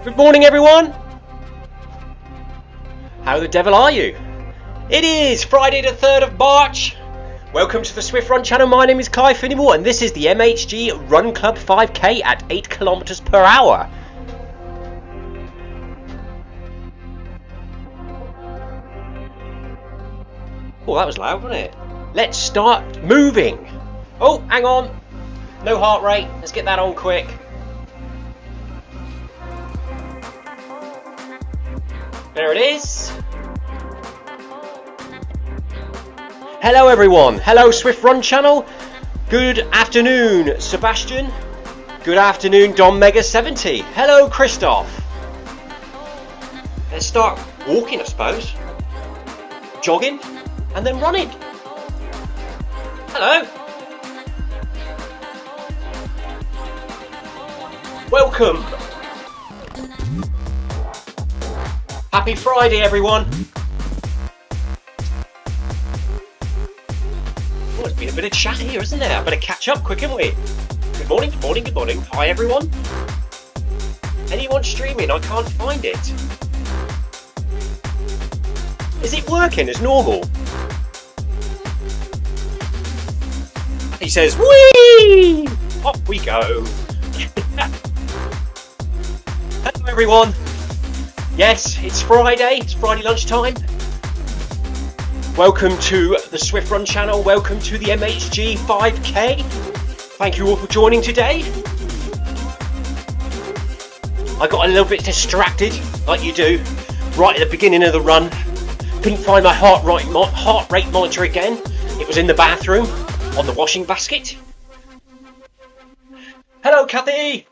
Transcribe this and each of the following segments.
Good morning, everyone. How the devil are you? It is Friday the 3rd of March. Welcome to the Zwift Run channel. My name is Clive Finnimore and this is the MHG Run Club 5K at 8 kilometers per hour. Oh, that was loud, wasn't it? Let's start moving. Oh, hang on. No heart rate. Let's get that on quick. There it is. Hello everyone. Hello Zwift Run channel. Good afternoon Sebastian. Good afternoon Don Mega 70. Hello Christoph. Let's start walking, I suppose. Jogging and then running. Hello. Welcome. Happy Friday, everyone. Oh, it's been a bit of chat here, isn't there? I better catch up quick, haven't we? Good morning, good morning, good morning. Hi, everyone. Anyone streaming? I can't find it. Is it working as normal? He says, whee! Off we go. Hello, everyone. Yes, it's Friday. It's Friday lunchtime. Welcome to the Zwift Run channel. Welcome to the MHG 5K. Thank you all for joining today. I got a little bit distracted, like you do, right at the beginning of the run. Couldn't find my heart rate monitor again. It was in the bathroom on the washing basket. Hello, Kathy.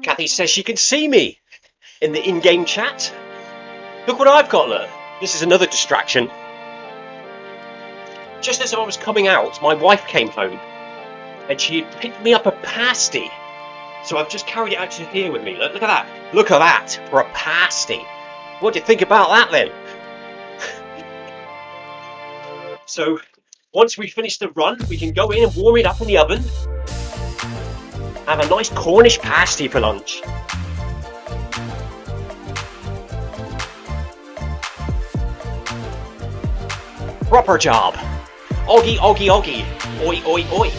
Kathy says she can see me in the in-game chat. Look what I've got, look. This is another distraction. Just as I was coming out, my wife came home and she had picked me up a pasty. So I've just carried it out to here with me. Look at that. Look at that for a pasty. What do you think about that then? So once we finish the run, we can go in and warm it up in the oven. Have a nice Cornish pasty for lunch. Proper job. Oggy, oggy, oggy. Oi, oi, oi.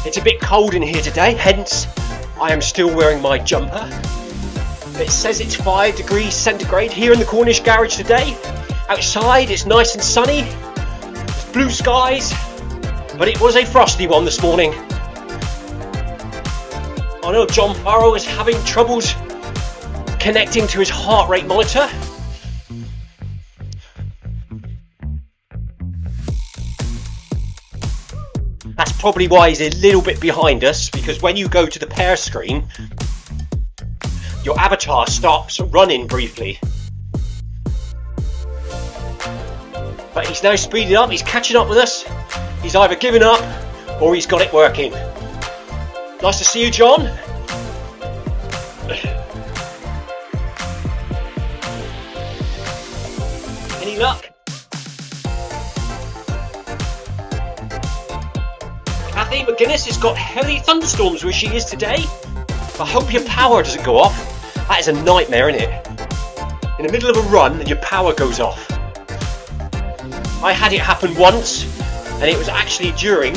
It's a bit cold in here today, hence I am still wearing my jumper. It says it's 5 degrees centigrade here in the Cornish garage today. Outside it's nice and sunny. It's blue skies. But it was a frosty one this morning. I know John Farrow is having troubles connecting to his heart rate monitor. That's probably why he's a little bit behind us, because when you go to the pair screen, your avatar stops running briefly. But he's now speeding up, he's catching up with us. He's either given up or he's got it working. Nice to see you, John. Any luck? Kathy McGuinness has got heavy thunderstorms where she is today. I hope your power doesn't go off. That is a nightmare, isn't it? In the middle of a run and your power goes off. I had it happen once, and it was actually during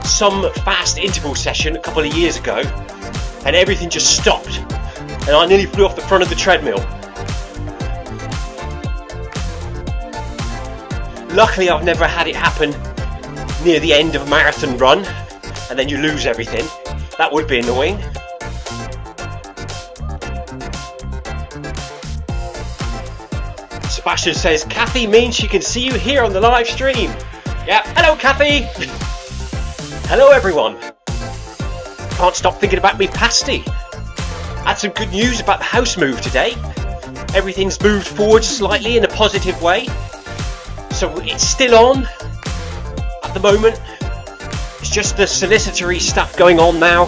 some fast interval session a couple of years ago, and everything just stopped, and I nearly flew off the front of the treadmill. Luckily, I've never had it happen near the end of a marathon run, and then you lose everything. That would be annoying. Sebastian says, Kathy means she can see you here on the live stream. Yeah, hello Kathy! Hello everyone! Can't stop thinking about me pasty. Had some good news about the house move today. Everything's moved forward slightly in a positive way. So it's still on at the moment. It's just the solicitory stuff going on now.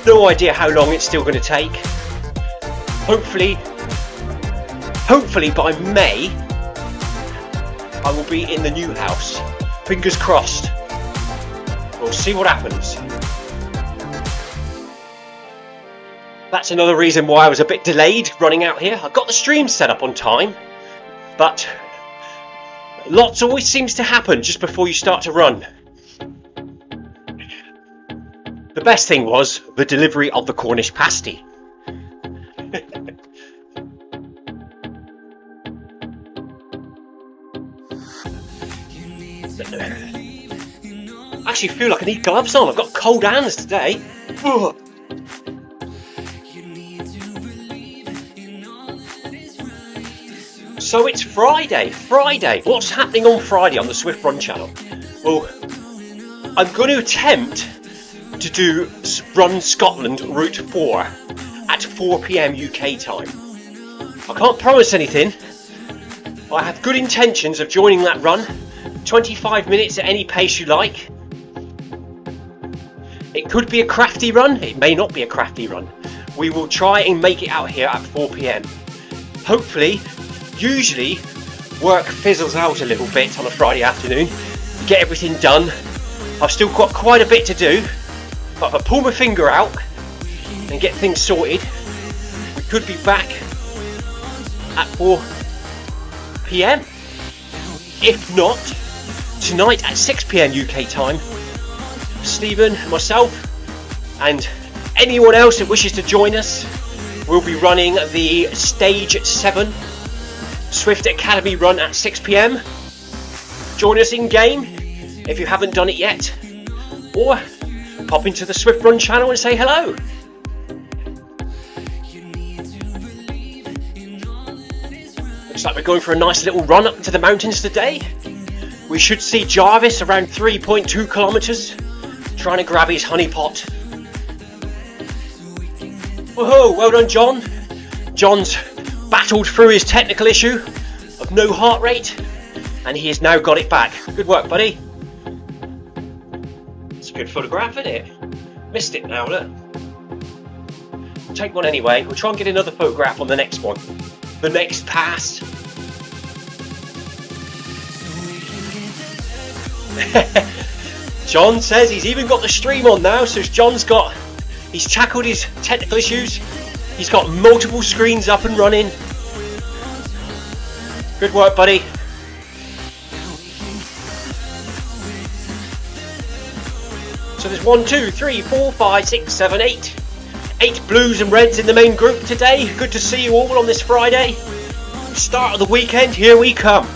No idea how long it's still going to take. Hopefully by May, I will be in the new house. Fingers crossed. We'll see what happens. That's another reason why I was a bit delayed running out here. I got the stream set up on time, but lots always seems to happen just before you start to run. The best thing was the delivery of the Cornish pasty. I actually feel like I need gloves on. I've got cold hands today. Ugh. So it's Friday. What's happening on Friday on the Zwift Run channel? Well, I'm going to attempt to do Run Scotland Route 4 at 4 PM UK time. I can't promise anything. I have good intentions of joining that run. 25 minutes at any pace you like. It could be a crafty run, it may not be a crafty run. We will try and make it out here at 4 PM. Hopefully, usually work fizzles out a little bit on a Friday afternoon. Get everything done. I've still got quite a bit to do, but if I pull my finger out and get things sorted, we could be back at 4 PM. If not, tonight at 6 PM UK time, Stephen, myself, and anyone else that wishes to join us will be running the Stage 7 Zwift Academy run at 6 PM. Join us in game if you haven't done it yet, or pop into the Zwift Run channel and say hello. Looks like we're going for a nice little run up to the mountains today. We should see Jarvis around 3.2 kilometres, trying to grab his honey pot. Whoa, well done, John. John's battled through his technical issue of no heart rate, and he has now got it back. Good work, buddy. It's a good photograph, isn't it? Missed it now, look. Take one anyway. We'll try and get another photograph on the next one. The next pass. John says he's even got the stream on now, so he's tackled his technical issues. He's got multiple screens up and running. Good work, buddy. So there's 1, 2, 3, 4, 5, 6, 7, 8. 8 blues and reds in the main group today. Good to see you all on this Friday. Start of the weekend, here we come.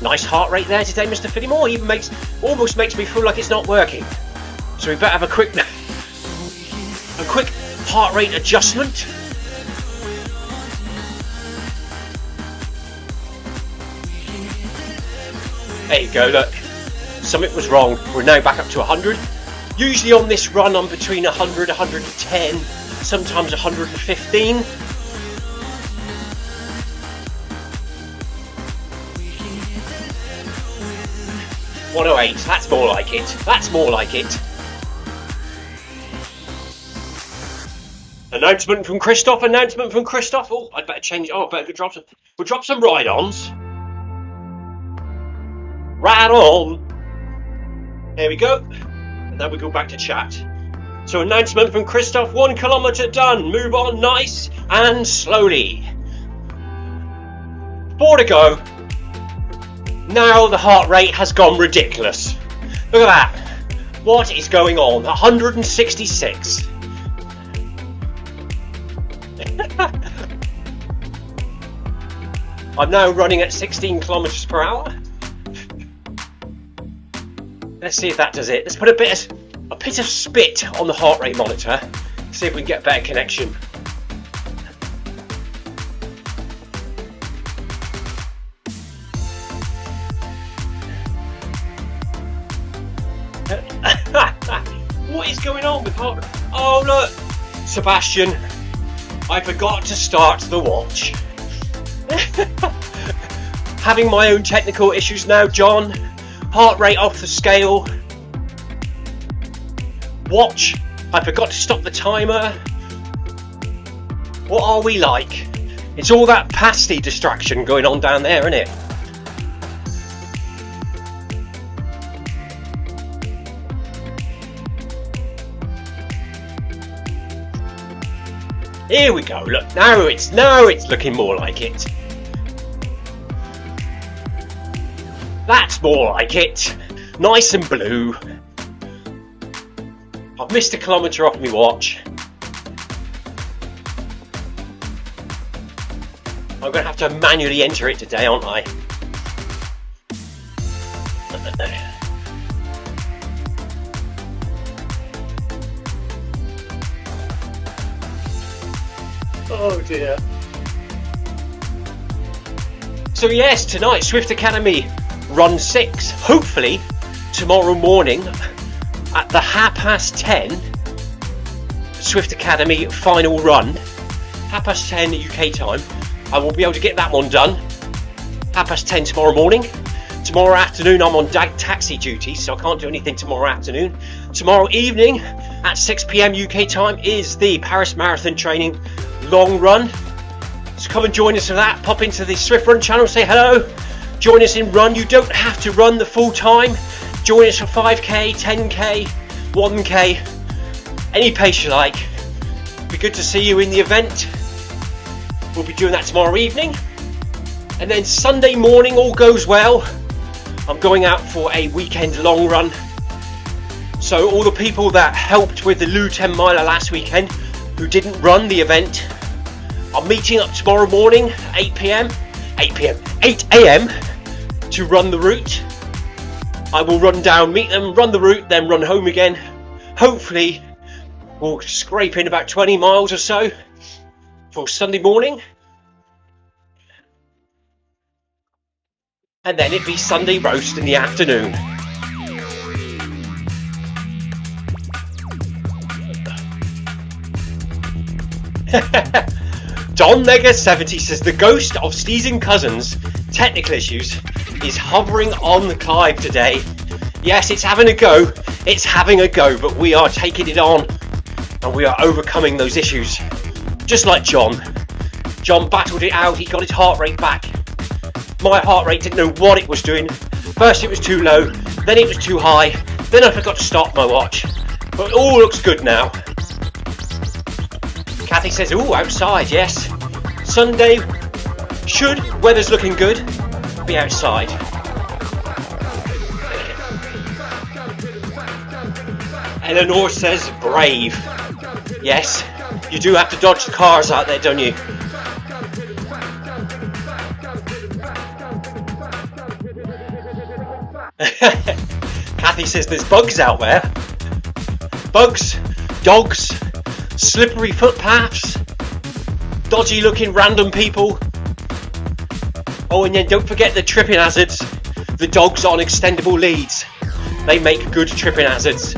Nice heart rate there today, Mr. Finnimore. Even almost makes me feel like it's not working. So we better have a quick heart rate adjustment. There you go, look. Something was wrong. We're now back up to 100. Usually on this run I'm between 100, 110, sometimes 115. .108, that's more like it. That's more like it. Announcement from Christoph. Oh, I'd better change. Oh, I better drop some. We'll drop some ride-ons. Right on. There we go. And then we go back to chat. So announcement from Christoph. 1 kilometre done. Move on nice and slowly. 4 to go. Now the heart rate has gone ridiculous. Look at that. What is going on? 166. I'm now running at 16 kilometers per hour. Let's see if that does it. Let's put a bit of spit on the heart rate monitor. See if we can get a better connection. What is going on with heart? Oh look, Sebastian, I forgot to start the watch. Having my own technical issues now, John. Heart rate off the scale. Watch. I forgot to stop the timer. What are we like? It's all that pasty distraction going on down there, isn't it? Here we go. Look, now it's looking more like it. That's more like it. Nice and blue. I've missed a kilometre off my watch. I'm going to have to manually enter it today, aren't I? Oh dear. So yes, tonight Zwift Academy Run 6. Hopefully tomorrow morning at the 10:30 Zwift Academy final run, 10:30 UK time, I will be able to get that one done. 10:30 tomorrow morning. Tomorrow afternoon I'm on taxi duty, so I can't do anything tomorrow afternoon. Tomorrow evening at 6 PM UK time is the Paris Marathon training long run. So come and join us for that. Pop into the Zwift Run channel, say hello. Join us in run. You don't have to run the full time. Join us for 5k, 10k, 1k, any pace you like. Be good to see you in the event. We'll be doing that tomorrow evening. And then Sunday morning, all goes well, I'm going out for a weekend long run. So all the people that helped with the Lou 10 miler last weekend who didn't run the event are meeting up tomorrow morning, 8 AM to run the route. I will run down, meet them, run the route, then run home again. Hopefully we'll scrape in about 20 miles or so for Sunday morning. And then it'd be Sunday roast in the afternoon. Don Mega 70 says the ghost of Steezing Cousins' technical issues is hovering on the Clive today. Yes, it's having a go. It's having a go, but we are taking it on and we are overcoming those issues. Just like John. John battled it out. He got his heart rate back. My heart rate didn't know what it was doing. First it was too low, then it was too high, then I forgot to stop my watch. But it all looks good now. Kathy says, ooh, outside, yes. Sunday, should, weather's looking good, be outside. Eleanor says, brave. Yes, you do have to dodge the cars out there, don't you? Kathy says there's bugs out there. Bugs, dogs, slippery footpaths, dodgy looking random people. Oh, and then don't forget the tripping hazards. The dogs on extendable leads. They make good tripping hazards.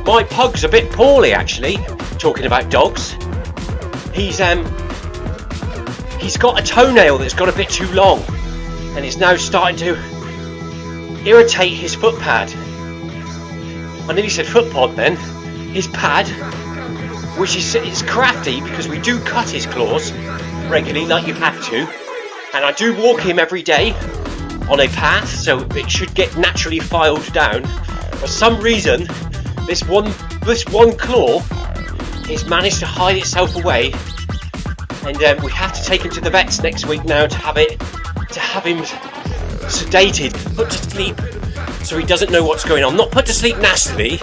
My pug's a bit poorly actually, talking about dogs. He's got a toenail that's got a bit too long and it's now starting to irritate his foot pad. I nearly said foot pod then. His pad, which is it's crafty because we do cut his claws regularly like you have to, and I do walk him every day on a path so it should get naturally filed down. For some reason this one claw has managed to hide itself away. And we have to take him to the vets next week now to have him sedated, put to sleep, so he doesn't know what's going on. Not put to sleep nastily,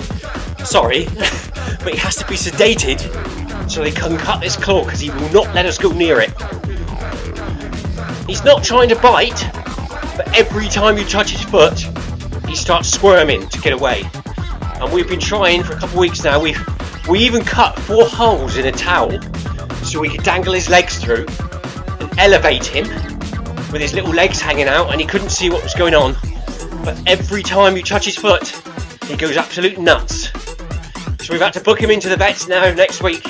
sorry, but he has to be sedated so they can cut this claw because he will not let us go near it. He's not trying to bite, but every time you touch his foot, he starts squirming to get away. And we've been trying for a couple of weeks now. We even cut 4 holes in a towel so we could dangle his legs through and elevate him with his little legs hanging out, and he couldn't see what was going on. But every time you touch his foot, he goes absolute nuts. So we've had to book him into the vets now next week.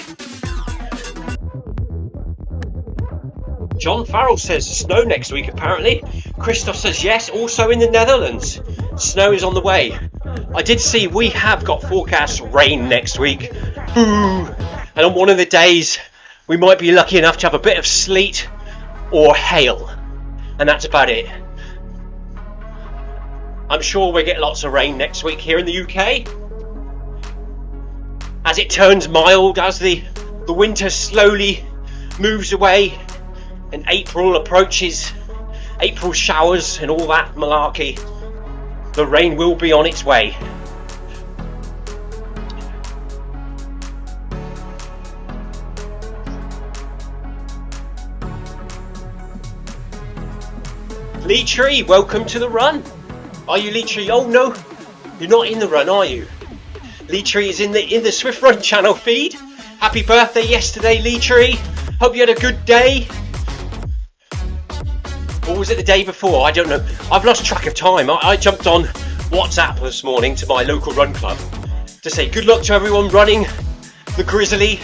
John Farrell says snow next week apparently. Christoph says yes, also in the Netherlands. Snow is on the way. I did see we have got forecast rain next week. Boo! And on one of the days we might be lucky enough to have a bit of sleet or hail. And that's about it. I'm sure we'll get lots of rain next week here in the UK. As it turns mild, as the winter slowly moves away and April approaches, April showers and all that malarkey, the rain will be on its way. Lee Tree, welcome to the run. Are you Lee Tree? Oh no, you're not in the run, are you? Lee Tree is in the Zwift Run channel feed. Happy birthday yesterday, Lee Tree. Hope you had a good day. Or was it the day before? I don't know. I've lost track of time. I jumped on WhatsApp this morning to my local run club to say good luck to everyone running the Grizzly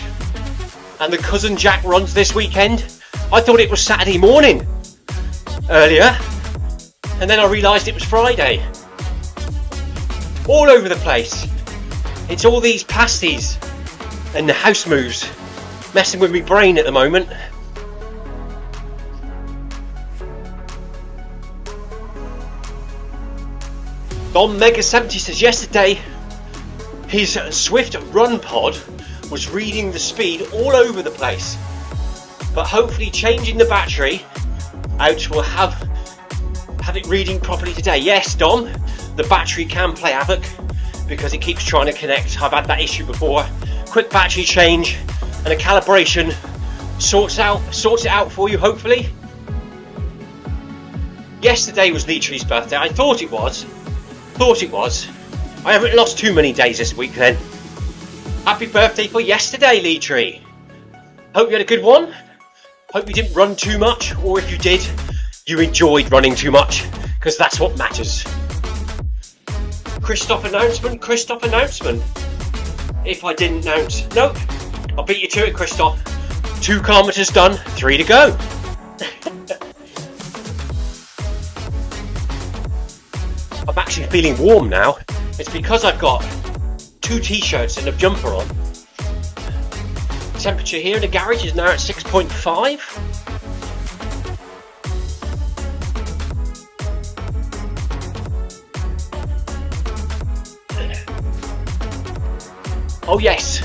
and the Cousin Jack runs this weekend. I thought it was Saturday morning earlier, and then I realised it was Friday. All over the place. It's all these pasties and the house moves messing with my brain at the moment. Don Mega 70 says yesterday his Zwift Run Pod was reading the speed all over the place, but hopefully changing the battery out will have it reading properly today. Yes, Dom, the battery can play havoc because it keeps trying to connect. I've had that issue before. Quick battery change and a calibration sorts it out for you, hopefully. Yesterday was Lee Tree's birthday. I thought it was. I haven't lost too many days this week then. Happy birthday for yesterday, Lee Tree. Hope you had a good one. Hope you didn't run too much, or if you did, you enjoyed running too much, because that's what matters. Christoph announcement. If I didn't announce, nope, I'll beat you to it, Christoph. 2 kilometers done, 3 to go. I'm actually feeling warm now. It's because I've got 2 t-shirts and a jumper on. Temperature here in the garage is now at 6.5. Oh yes,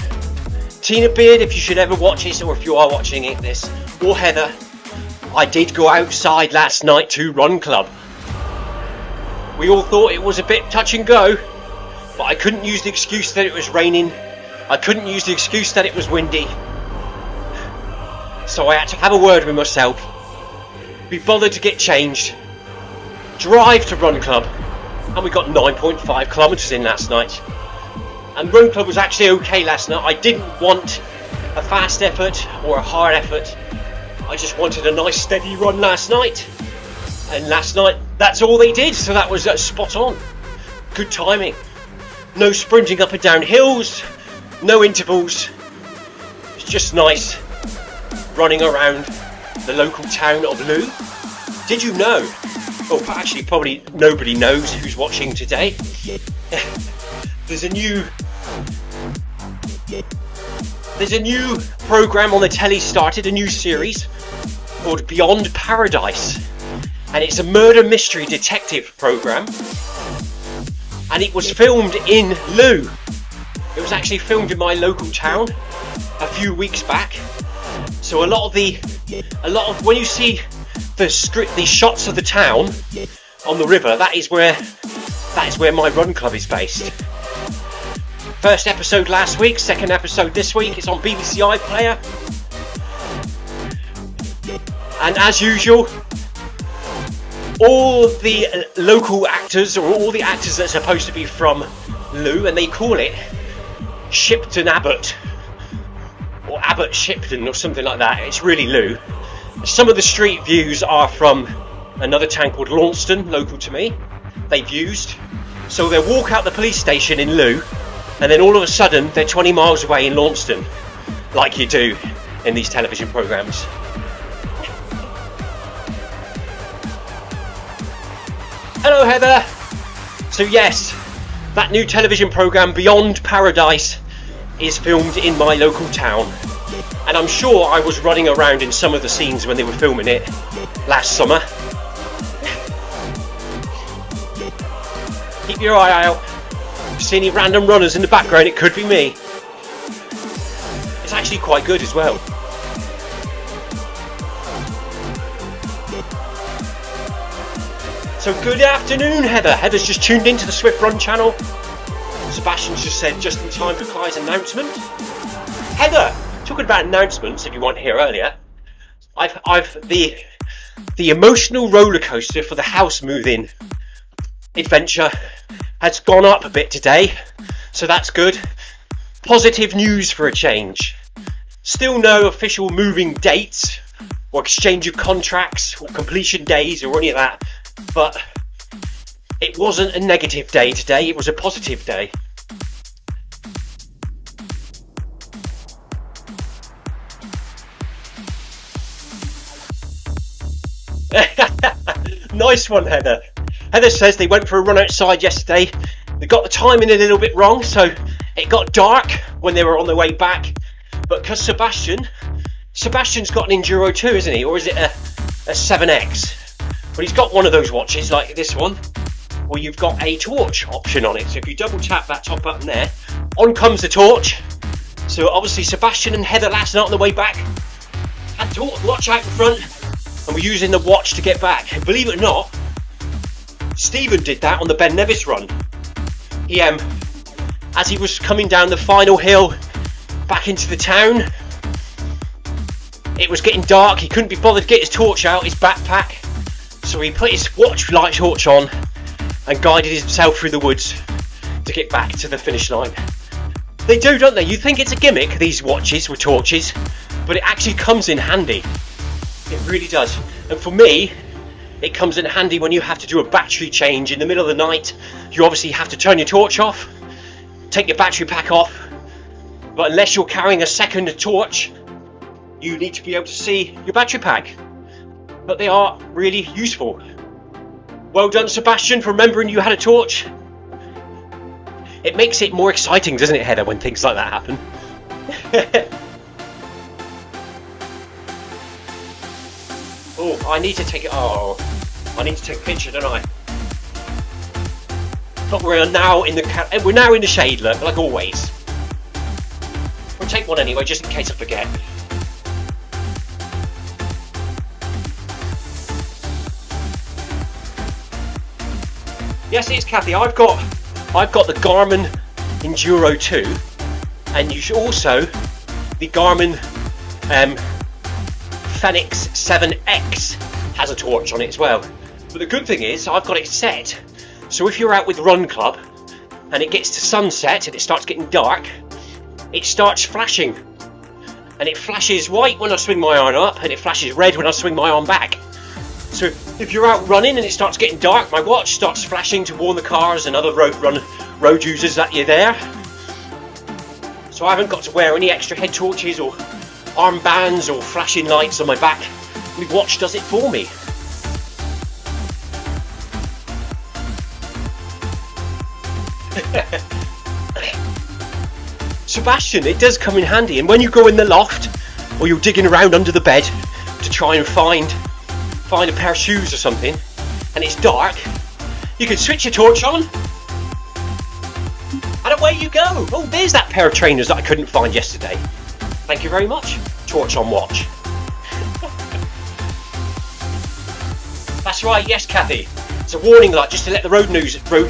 Tina Beard, if you should ever watch this, or if you are watching it, this, or Heather, I did go outside last night to Run Club. We all thought it was a bit touch and go, but I couldn't use the excuse that it was raining. I couldn't use the excuse that it was windy. So I had to have a word with myself, be bothered to get changed, drive to Run Club, and we got 9.5 kilometres in last night. And Run Club was actually okay last night. I didn't want a fast effort or a hard effort. I just wanted a nice steady run last night. And last night, that's all they did, so that was spot on. Good timing. No sprinting up and down hills, no intervals. It's just nice running around the local town of Loo. Did you know? Oh, actually, probably nobody knows who's watching today. There's a new program on the telly started, a new series called Beyond Paradise. And it's a murder mystery detective program, and it was filmed in Loo. It was actually filmed in my local town a few weeks back. So a lot of when you see the shots of the town on the river, that is where my run club is based. First episode last week, second episode this week. It's on BBC iPlayer, and as usual, all the local actors, or all the actors that are supposed to be from Loo, and they call it Shipton Abbott, or Abbott Shipton, or something like that. It's really Loo. Some of the street views are from another town called Launceston, local to me. They've used. So they'll walk out the police station in Loo, and then all of a sudden they're 20 miles away in Launceston, like you do in these television programmes. Hello Heather! So yes, that new television programme Beyond Paradise is filmed in my local town. And I'm sure I was running around in some of the scenes when they were filming it last summer. Keep your eye out. If you see any random runners in the background, it could be me. It's actually quite good as well. So good afternoon, Heather. Heather's just tuned into the Zwift Run channel. Sebastian's just said just in time for Clive's announcement. Heather, talking about announcements, if you weren't here earlier, I've the emotional roller coaster for the house moving adventure has gone up a bit today, so that's good. Positive news for a change. Still no official moving dates or exchange of contracts or completion days or any of that, but it wasn't a negative day today, it was a positive day. Nice one, Heather. Heather says they went for a run outside yesterday. They got the timing a little bit wrong, so it got dark when they were on their way back. But because Sebastian's got an Enduro too, isn't he? Or is it a 7X? But he's got one of those watches like this one, where you've got a torch option on it. So if you double tap that top button there, on comes the torch. So obviously Sebastian and Heather last night on the way back had to watch out in front, and we're using the watch to get back. And believe it or not, Stephen did that on the Ben Nevis run. He as he was coming down the final hill back into the town, it was getting dark. He couldn't be bothered to get his torch out, his backpack, so he put his watch light torch on and guided himself through the woods to get back to the finish line. They do, don't they? You think it's a gimmick, these watches with torches, but it actually comes in handy. It really does. And for me, it comes in handy when you have to do a battery change in the middle of the night. You obviously have to turn your torch off, take your battery pack off, but unless you're carrying a second torch, you need to be able to see your battery pack. But they are really useful. Well done, Sebastian, for remembering you had a torch. It makes it more exciting, doesn't it, Heather, when things like that happen? Oh, I need to take it. Oh, I need to take a picture, don't I? But we're now in the shade, look, like always. We'll take one anyway, just in case I forget. Yes, it is, Kathy. I've got the Garmin Enduro 2, and you should also the Garmin Fenix 7X has a torch on it as well. But the good thing is I've got it set, so if you're out with Run Club and it gets to sunset and it starts getting dark, it starts flashing, and it flashes white when I swing my arm up and it flashes red when I swing my arm back. So if you're out running and it starts getting dark, my watch starts flashing to warn the cars and other road users that you're there. So I haven't got to wear any extra head torches or armbands or flashing lights on my back. My watch does it for me. Sebastian, it does come in handy, and when you go in the loft or you're digging around under the bed to try and find a pair of shoes or something and it's dark, you can switch your torch on and away you go. Oh, there's that pair of trainers that I couldn't find yesterday. Thank you very much. Torch on watch. That's right, yes, Kathy. It's a warning light just to let the road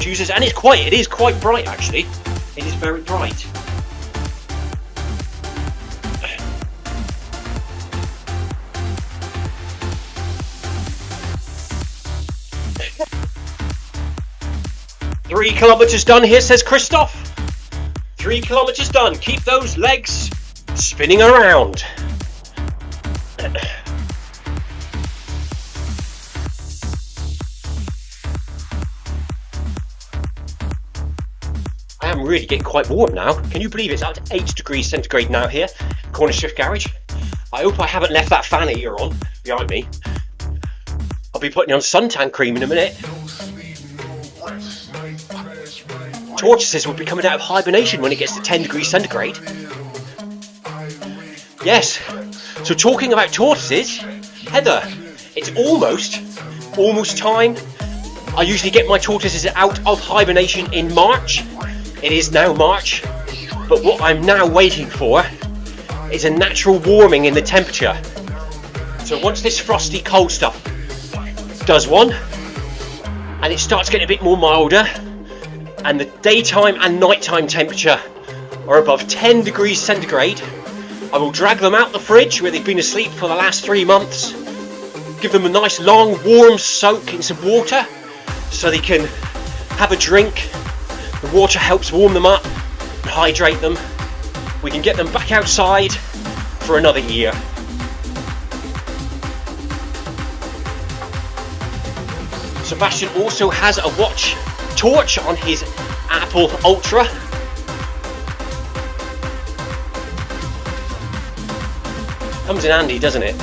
users, and it is quite bright actually. It is very bright. "3 kilometers done here," says Christoph. 3 kilometers done. Keep those legs spinning around. I am really getting quite warm now. Can you believe it's up to 8 degrees centigrade now here, Corner Shift Garage? I hope I haven't left that fan heater on behind me. I'll be putting on suntan cream in a minute. tortoises will be coming out of hibernation when it gets to 10 degrees centigrade. Yes, so talking about tortoises, Heather, it's almost time. I usually get my tortoises out of hibernation in March. It is now March, but what I'm now waiting for is a natural warming in the temperature. So once this frosty cold stuff does one, and it starts getting a bit more milder, and the daytime and nighttime temperature are above 10 degrees centigrade, I will drag them out the fridge where they've been asleep for the last 3 months, give them a nice long warm soak in some water so they can have a drink. The water helps warm them up and hydrate them. We can get them back outside for another year. Sebastian also has a watch torch on his Apple Ultra. Comes in handy, doesn't it?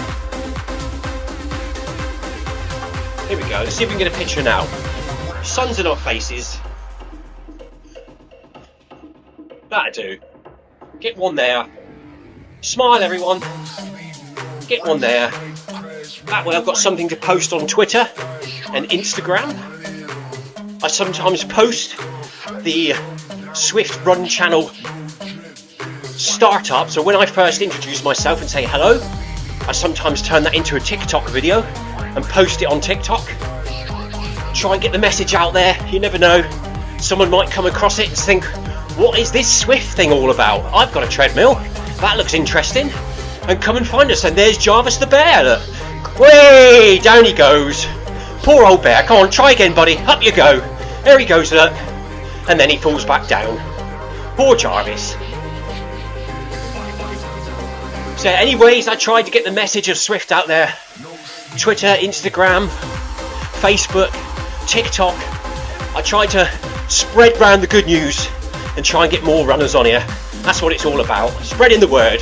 Here we go, let's see if we can get a picture now. Sun's in our faces. That'll do. Get one there. Smile, everyone. Get one there. That way I've got something to post on Twitter and Instagram. I sometimes post the Zwift Run channel startup. So when I first introduce myself and say hello, I sometimes turn that into a TikTok video and post it on TikTok. Try and get the message out there. You never know. Someone might come across it and think, what is this Zwift thing all about? I've got a treadmill. That looks interesting. And come and find us. And there's Jarvis the bear. Look. Way down he goes. Poor old bear. Come on, try again, buddy. Up you go. There he goes, look. And then he falls back down. Poor Jarvis. So anyways, I tried to get the message of Zwift out there. Twitter, Instagram, Facebook, TikTok. I tried to spread round the good news and try and get more runners on here. That's what it's all about. Spreading the word.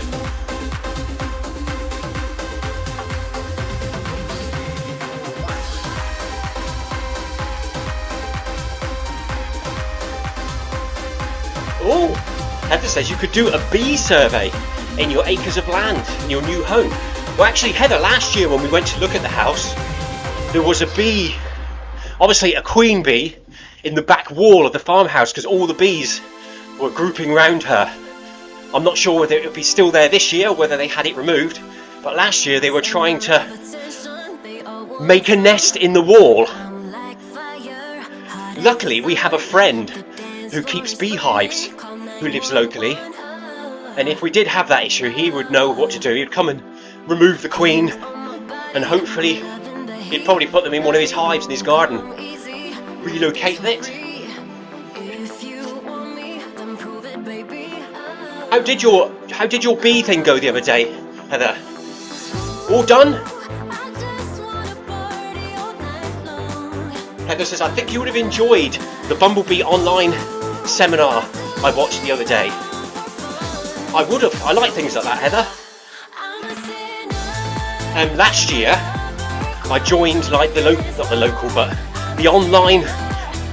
Oh, Heather says you could do a bee survey in your acres of land in your new home. Well, actually, Heather, last year when we went to look at the house, there was a bee, obviously a queen bee, in the back wall of the farmhouse because all the bees were grouping round her. I'm not sure whether it would be still there this year or whether they had it removed, but last year they were trying to make a nest in the wall. Luckily, we have a friend who keeps beehives who lives locally, and if we did have that issue, he would know what to do. He'd come and remove the queen, and hopefully he'd probably put them in one of his hives in his garden, relocate it. How did your bee thing go the other day, Heather? All done? Heather says, I think you would have enjoyed the Bumblebee online seminar I watched the other day. I would have. I like things like that, Heather. Last year, I joined like the online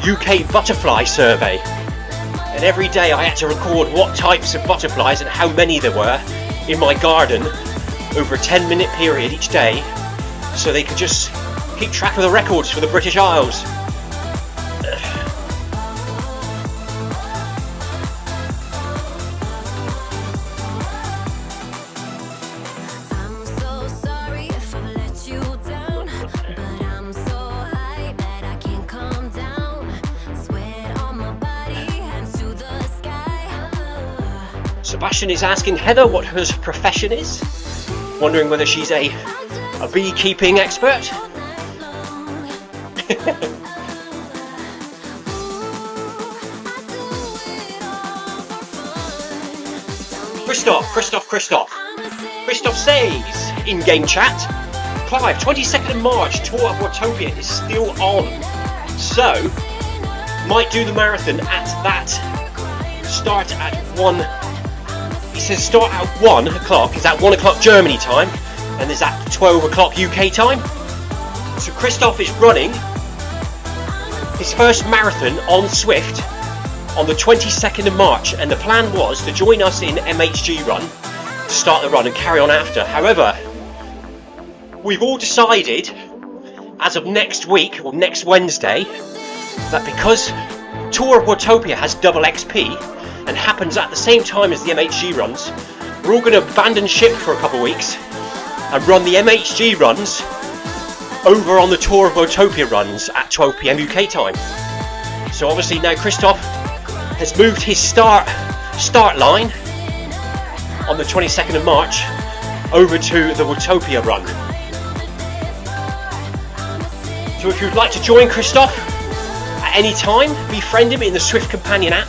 UK butterfly survey. And every day I had to record what types of butterflies and how many there were in my garden over a 10-minute period each day, so they could just keep track of the records for the British Isles. Sebastian is asking Heather what her profession is, wondering whether she's a beekeeping expert. Christoph says, in-game chat, Clive, 22nd of March, Tour of Watopia is still on. So, might do the marathon at that, start at 1. He says start at 1 o'clock, is that 1 o'clock Germany time, and is that 12 o'clock UK time? So Christoph is running his first marathon on Zwift on the 22nd of March, and the plan was to join us in MHG Run to start the run and carry on after. However, we've all decided as of next week or next Wednesday that because Tour of Watopia has double XP and happens at the same time as the MHG runs, we're all going to abandon ship for a couple of weeks and run the MHG runs over on the Tour of Watopia runs at 12 PM UK time. So obviously now Christoph has moved his start line on the 22nd of March over to the Watopia run. So if you'd like to join Christoph at any time, befriend him in the Zwift companion app,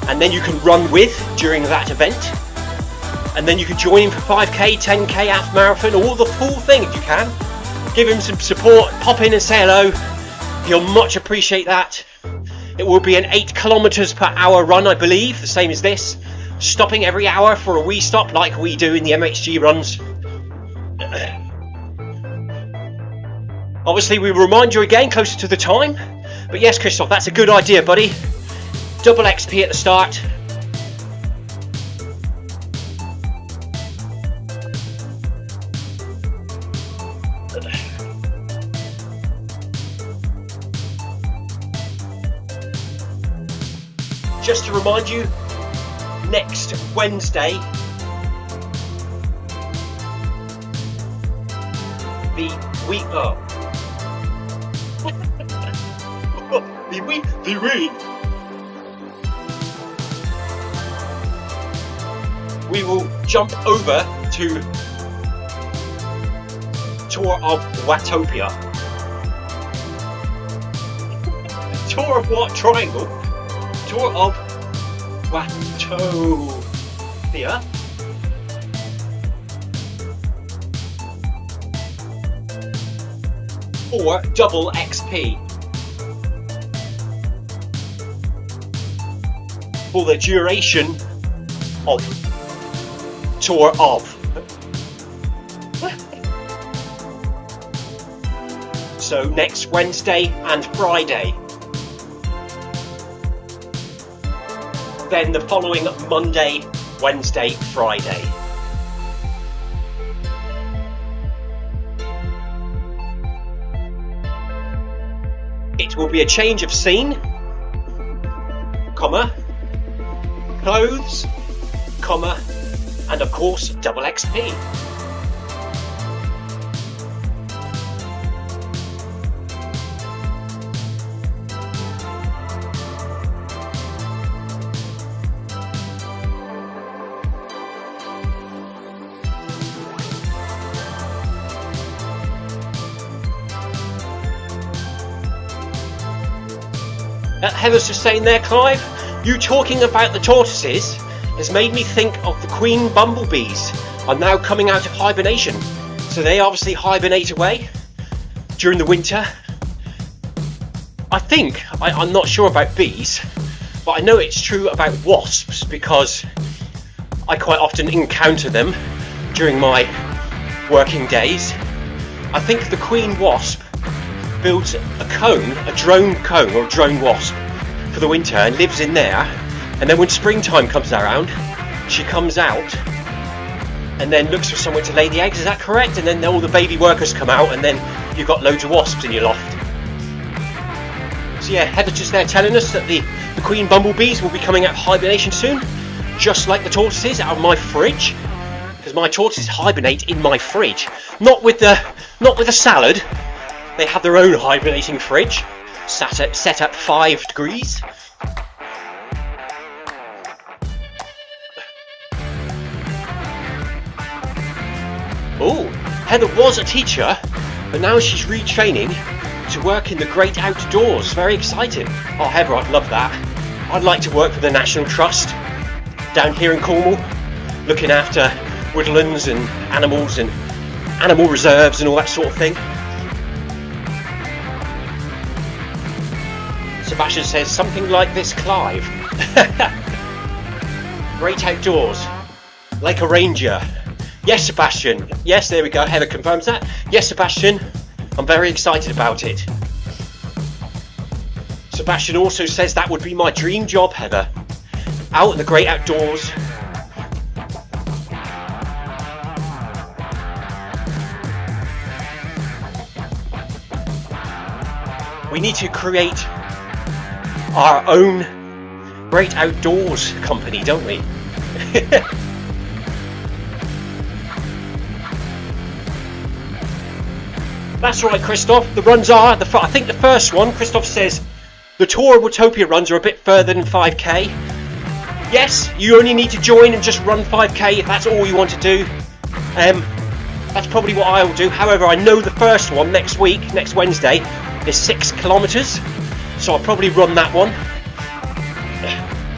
and then you can run with during that event. And then you can join him for 5k, 10k, half marathon, all the full thing if you can. Give him some support, pop in and say hello. He'll much appreciate that. It will be an 8 kilometers per hour run, I believe, the same as this. Stopping every hour for a wee stop like we do in the MHG runs. Obviously, we will remind you again closer to the time. But yes, Christoph, that's a good idea, buddy. Double XP at the start. Just to remind you, next Wednesday, we will jump over to Tour of Watopia. Tour of what triangle? Tour of Watopia. For double XP. For the duration of Tour of. So next Wednesday and Friday. Then the following Monday, Wednesday, Friday. It will be a change of scene, comma, clothes, comma, and of course double XP. Heather's just saying there, Clive, you talking about the tortoises has made me think of the queen bumblebees are now coming out of hibernation. So they obviously hibernate away during the winter. I think, I'm not sure about bees, but I know it's true about wasps because I quite often encounter them during my working days. I think the queen wasp builds a cone, a drone cone or a drone wasp for the winter and lives in there, and then when springtime comes around she comes out and then looks for somewhere to lay the eggs. Is that correct? And then all the baby workers come out and then you've got loads of wasps in your loft. So yeah, Heather's just there telling us that the queen bumblebees will be coming out of hibernation soon, just like the tortoises out of my fridge, because my tortoises hibernate in my fridge, not with a salad. They have their own hibernating fridge, set at 5 degrees. Oh, Heather was a teacher, but now she's retraining to work in the great outdoors. Very exciting. Oh, Heather, I'd love that. I'd like to work for the National Trust down here in Cornwall, looking after woodlands and animals and animal reserves and all that sort of thing. Sebastian says something like this, Clive. Great outdoors, like a ranger. Yes, Sebastian. Yes, there we go. Heather confirms that. Yes, Sebastian. I'm very excited about it. Sebastian also says that would be my dream job, Heather. Out in the great outdoors. We need to create our own great outdoors company, don't we? That's right, Christoph. The runs are, I think the first one, Christoph says, the Tour Watopia runs are a bit further than 5k. Yes, you only need to join and just run 5k if that's all you want to do. That's probably what I will do. However, I know the first one next week, next Wednesday, is 6 kilometers, so I'll probably run that one.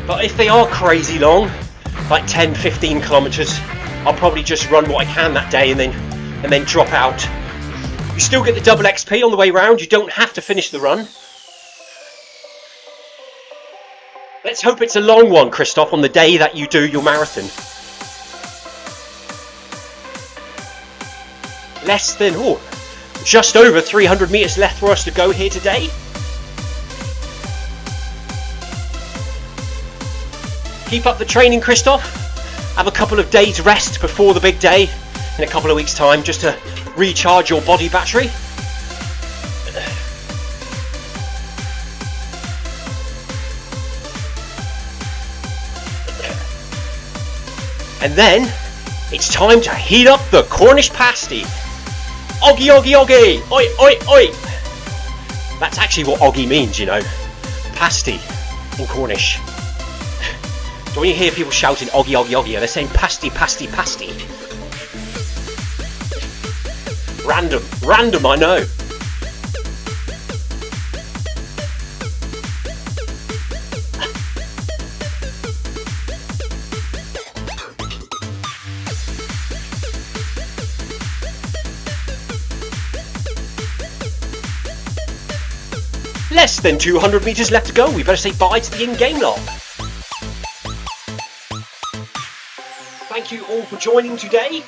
But if they are crazy long, like 10-15 kilometers, I'll probably just run what I can that day and then drop out. You still get the double XP on the way round. You don't have to finish the run. Let's hope it's a long one, Christoph, on the day that you do your marathon. Less than, just over 300 meters left for us to go here today. Keep up the training, Christoph. Have a couple of days rest before the big day in a couple of weeks' time, just to recharge your body battery. And then it's time to heat up the Cornish pasty. Oggy, oggy, oggy! Oi, oi, oi! That's actually what oggy means, you know. Pasty in Cornish. So when you hear people shouting oggy, oggy, oggy, they're saying pasty, pasty, pasty. Random, I know. Less than 200 meters left to go. We better say bye to the in-game lot. Thank you all for joining today.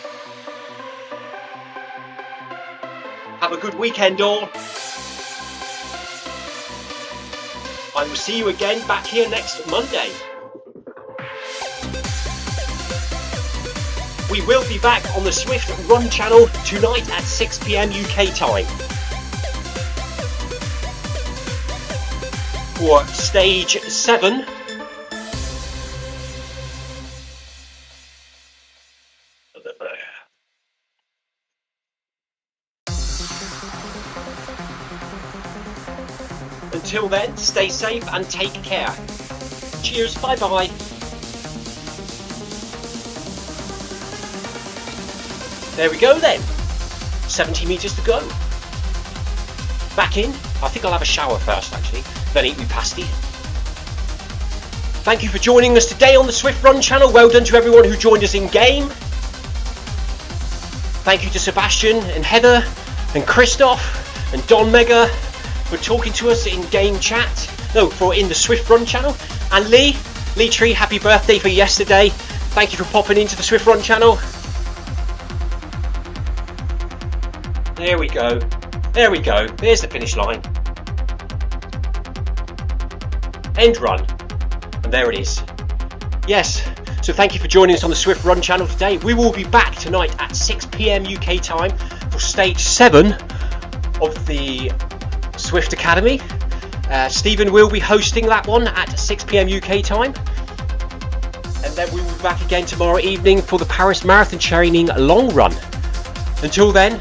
Have a good weekend, all. I will see you again back here next Monday. We will be back on the Zwift Run channel tonight at 6 PM UK time. For stage 7. Until then, stay safe and take care. Cheers, bye bye. There we go then. 70 meters to go. Back in. I think I'll have a shower first actually, then eat me pasty. Thank you for joining us today on the Zwift Run channel. Well done to everyone who joined us in game. Thank you to Sebastian and Heather and Christoph and Don Mega for talking to us in game chat. No, for in the Zwift Run channel. And Lee Tree, happy birthday for yesterday. Thank you for popping into the Zwift Run channel. There we go. There we go. There's the finish line. End run. And there it is. Yes. So thank you for joining us on the Zwift Run channel today. We will be back tonight at 6 PM UK time for stage 7 of the Zwift Academy. Stephen will be hosting that one at 6 PM UK time. And then we will be back again tomorrow evening for the Paris Marathon training long run. Until then,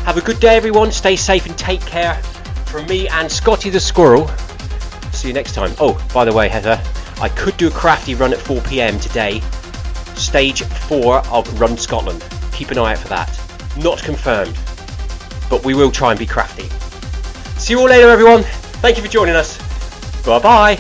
have a good day everyone, stay safe and take care. From me and Scotty the Squirrel, see you next time. Oh, by the way Heather, I could do a crafty run at 4 PM today. Stage 4 of Run Scotland. Keep an eye out for that. Not confirmed, but we will try and be crafty. See you all later everyone. Thank you for joining us. Bye bye.